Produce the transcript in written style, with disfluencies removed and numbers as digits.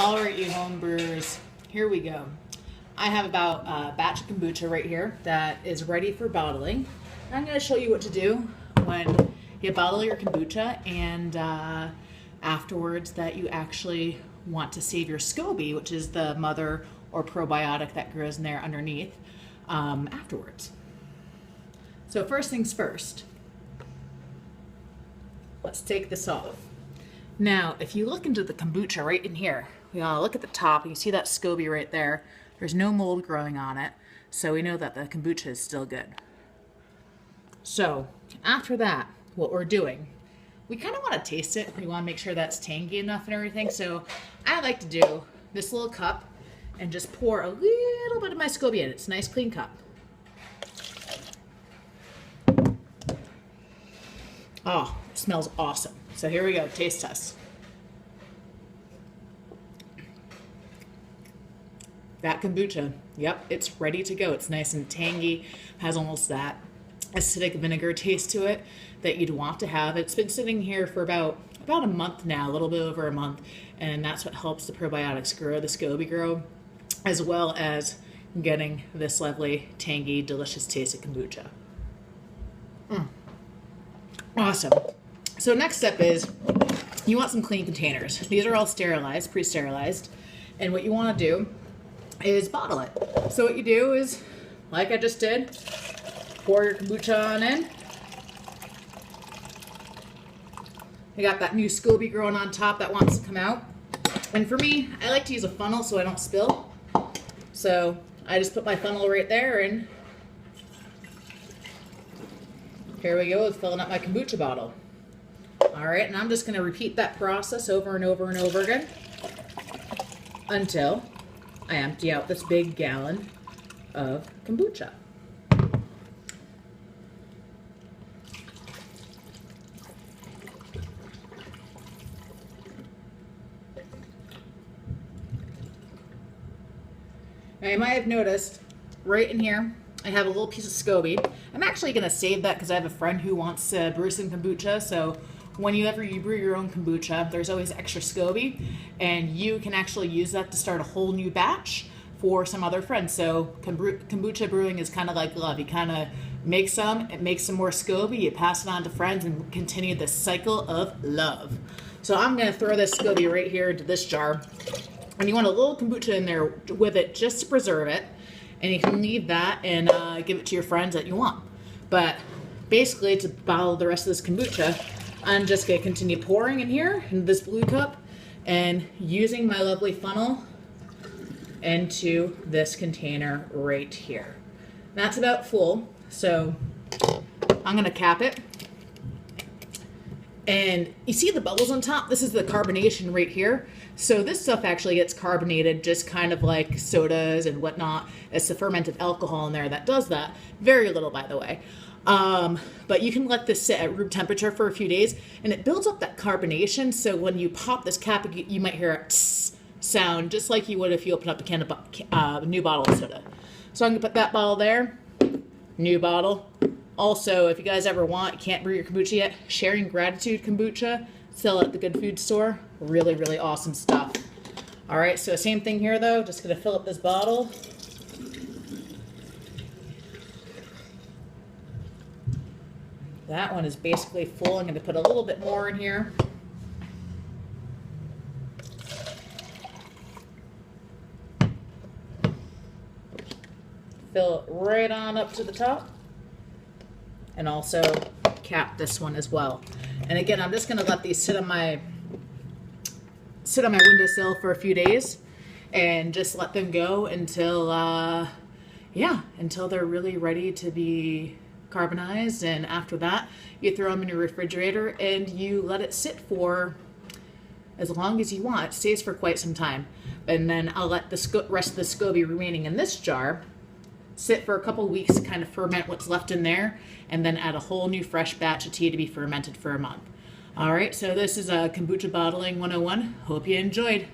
All right, you home brewers, here we go. I have about a batch of kombucha right here that is ready for bottling. I'm going to show you what to do when you bottle your kombucha and afterwards that you actually want to save your SCOBY, which is the mother or probiotic that grows in there underneath, afterwards. So first things first, let's take this off. Now, if you look into the kombucha right in here, we look at the top, and you see that SCOBY right there. There's no mold growing on it, so we know that the kombucha is still good. So after that, what we're doing, we kind of want to taste it. We want to make sure that's tangy enough and everything. So I like to do this little cup and just pour a little bit of my SCOBY in. It's a nice clean cup. Oh, it smells awesome. So here we go, taste test. That kombucha, yep, it's ready to go. It's nice and tangy, has almost that acidic vinegar taste to it that you'd want to have. It's been sitting here for about a month now, a little bit over a month, and that's what helps the probiotics grow, the SCOBY grow, as well as getting this lovely, tangy, delicious taste of kombucha. Awesome. So next step is you want some clean containers. These are all sterilized, pre-sterilized, and what you want to do is bottle it. So what you do is, like I just did, pour your kombucha on in. You got that new SCOBY growing on top that wants to come out. And for me, I like to use a funnel so I don't spill. So I just put my funnel right there, and here we go with filling up my kombucha bottle. All right, and I'm just going to repeat that process over and over and over again until I empty out this big gallon of kombucha. Now you might have noticed right in here I have a little piece of SCOBY. I'm actually going to save that because I have a friend who wants to brew some kombucha. So whenever you brew your own kombucha, there's always extra SCOBY, and you can actually use that to start a whole new batch for some other friends. So kombucha brewing is kind of like love. You kind of make some, it makes some more SCOBY, you pass it on to friends, and continue this cycle of love. So I'm going to throw this SCOBY right here into this jar, and you want a little kombucha in there with it just to preserve it. And you can leave that and give it to your friends that you want. But basically, to bottle the rest of this kombucha, I'm just going to continue pouring in here, in this blue cup, and using my lovely funnel into this container right here. That's about full, so I'm going to cap it. And you see the bubbles on top? This is the carbonation right here. So this stuff actually gets carbonated just kind of like sodas and whatnot. It's the fermented alcohol in there that does that. Very little, by the way. But you can let this sit at room temperature for a few days, and it builds up that carbonation. So when you pop this cap, you might hear a tss sound, just like you would if you open up a new bottle of soda. So I'm going to put that bottle there. New bottle. Also, if you guys ever want, you can't brew your kombucha yet, Sharing Gratitude kombucha, sell at the Good Food Store. Really, really awesome stuff. All right, so same thing here though. Just gonna fill up this bottle. That one is basically full. I'm gonna put a little bit more in here. Fill it right on up to the top. And also cap this one as well. And again, I'm just gonna let these sit on my windowsill for a few days and just let them go until until they're really ready to be carbonized. And after that, you throw them in your refrigerator and you let it sit for as long as you want. It stays for quite some time. And then I'll let the rest of the SCOBY remaining in this jar sit for a couple weeks to kind of ferment what's left in there, and then add a whole new fresh batch of tea to be fermented for a month. All right, so this is a Kombucha Bottling 101. Hope you enjoyed.